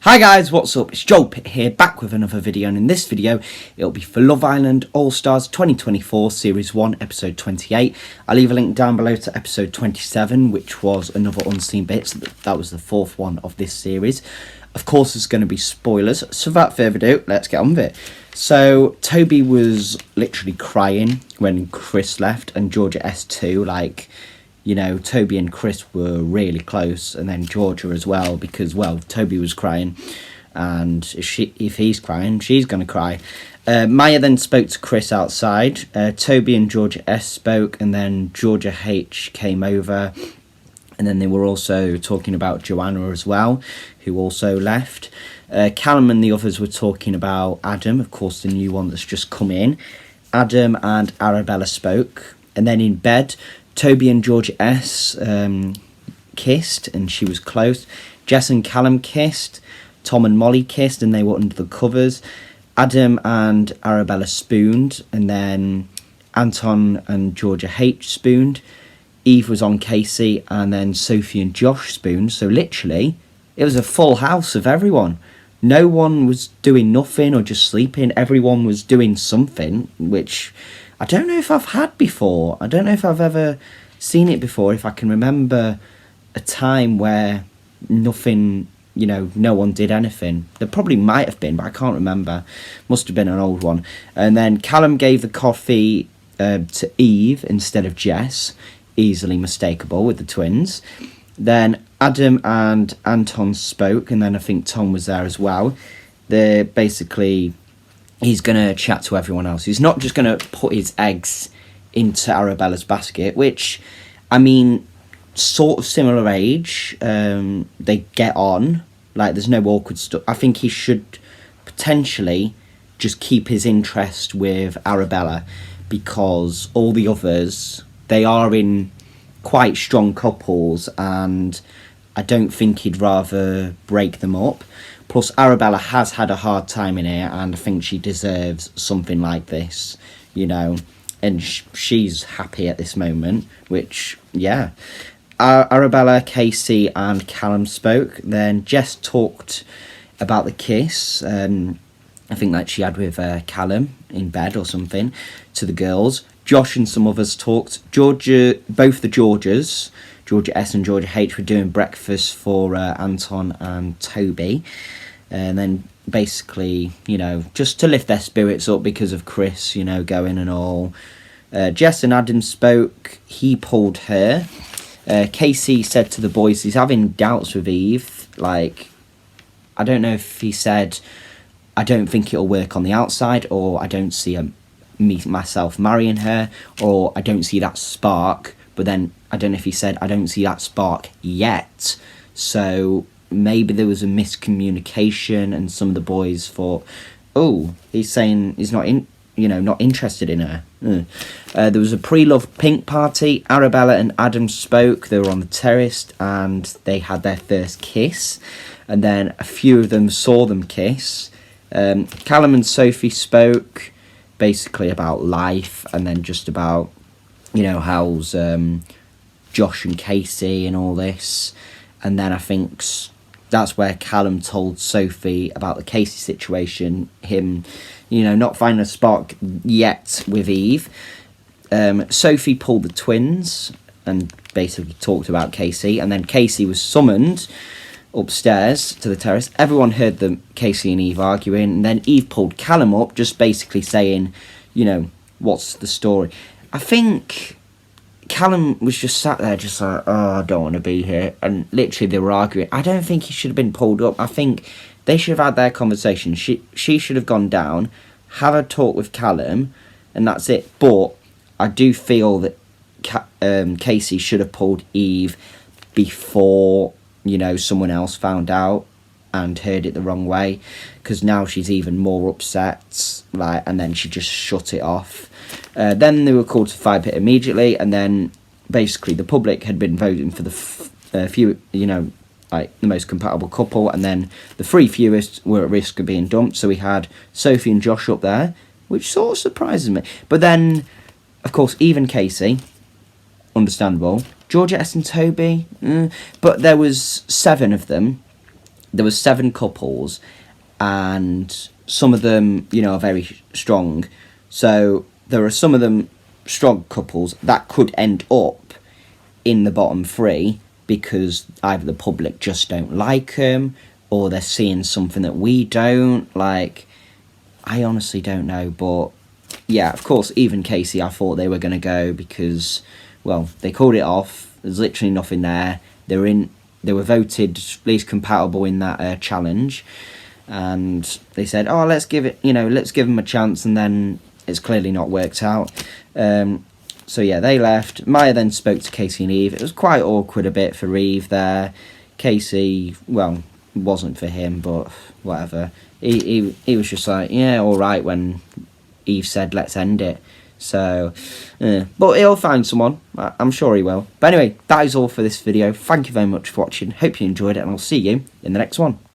Hi guys, what's up? It's Joel Pitt here, back with another video, and in this video it'll be for Love Island All Stars 2024 Series 1 Episode 28. I'll leave a link down below to Episode 27, which was another Unseen Bits. That was the fourth one of this series. Of course there's going to be spoilers, so without further ado, let's get on with it. So Toby was literally crying when Chris left, and Georgia S too, like... You know, Toby and Chris were really close, and then Georgia as well, because, well, Toby was crying, and if he's crying, she's going to cry. Maya then spoke to Chris outside. Toby and Georgia S spoke, and then Georgia H came over, and then they were also talking about Joanna as well, who also left. Callum and the others were talking about Adam, of course, the new one that's just come in. Adam and Arabella spoke, and then in bed... Toby and Georgia S kissed, and she was close. Jess and Callum kissed. Tom and Molly kissed, and they were under the covers. Adam and Arabella spooned, and then Anton and Georgia H spooned. Eve was on Casey, and then Sophie and Josh spooned. So literally, it was a full house of everyone. No one was doing nothing or just sleeping. Everyone was doing something, which... I don't know if I've had before. I don't know if I've ever seen it before, if I can remember a time where nothing, you know, no one did anything. There probably might have been, but I can't remember. Must have been an old one. And then Callum gave the coffee to Eve instead of Jess. Easily mistakable with the twins. Then Adam and Anton spoke, and then I think Tom was there as well. They're basically... He's going to chat to everyone else. He's not just going to put his eggs into Arabella's basket, which, I mean, sort of similar age. They get on. Like, there's no awkward stuff. I think he should potentially just keep his interest with Arabella, because all the others, they are in quite strong couples, and I don't think he'd rather break them up. Plus, Arabella has had a hard time in here, and I think she deserves something like this, you know. And she's happy at this moment, which, yeah. Arabella, Casey, and Callum spoke. Then Jess talked about the kiss, I think that she had with Callum in bed or something, to the girls. Josh and some others talked. Georgia, both the Georgias, Georgia S and Georgia H, were doing breakfast for Anton and Toby. And then basically, you know, just to lift their spirits up because of Chris, you know, going and all. Jess and Adam spoke. He pulled her. Casey said to the boys he's having doubts with Eve. Like, I don't know if he said, I don't think it'll work on the outside, or I don't see myself marrying her, or I don't see that spark. But then, I don't know if he said, I don't see that spark yet. So... maybe there was a miscommunication, and some of the boys thought, oh, he's saying he's not interested in her. There was a pre-love pink party. Arabella and Adam spoke. They were on the terrace, and they had their first kiss. And then a few of them saw them kiss. Callum and Sophie spoke, basically about life, and then just about, you know, how's Josh and Casey and all this. And then I think... that's where Callum told Sophie about the Casey situation, him, you know, not finding a spark yet with Eve. Sophie pulled the twins and basically talked about Casey, and then Casey was summoned upstairs to the terrace. Everyone heard them, Casey and Eve arguing, and then Eve pulled Callum up, just basically saying, you know, what's the story? I think... Callum was just sat there just like, oh, I don't want to be here. And literally they were arguing. I don't think he should have been pulled up. I think they should have had their conversation. She should have gone down, have a talk with Callum, and that's it. But I do feel that Casey should have pulled Eve before, you know, someone else found out and heard it the wrong way. Because now she's even more upset. Like, and then she just shut it off. Then they were called to fire pit immediately, and then basically the public had been voting for the few, you know, like the most compatible couple, and then the three fewest were at risk of being dumped. So we had Sophie and Josh up there, which sort of surprises me. But then, of course, even Casey, understandable. Georgia S and Toby, but there was 7 of them, there was 7 couples, and some of them, you know, are very strong. So there are some of them strong couples that could end up in the bottom 3 because either the public just don't like them, or they're seeing something that we don't like. I honestly don't know, but yeah, of course, even Casey, I thought they were going to go because, well, they called it off. There's literally nothing there. They were voted least compatible in that challenge, and they said, "Oh, let's give them a chance," and then it's clearly not worked out. So yeah, they left. Maya then spoke to Casey and Eve. It was quite awkward a bit for Eve there. Casey, well, wasn't for him, but whatever. He was just like, yeah, all right, when Eve said, let's end it. So, but he'll find someone. I'm sure he will. But anyway, that is all for this video. Thank you very much for watching. Hope you enjoyed it, and I'll see you in the next one.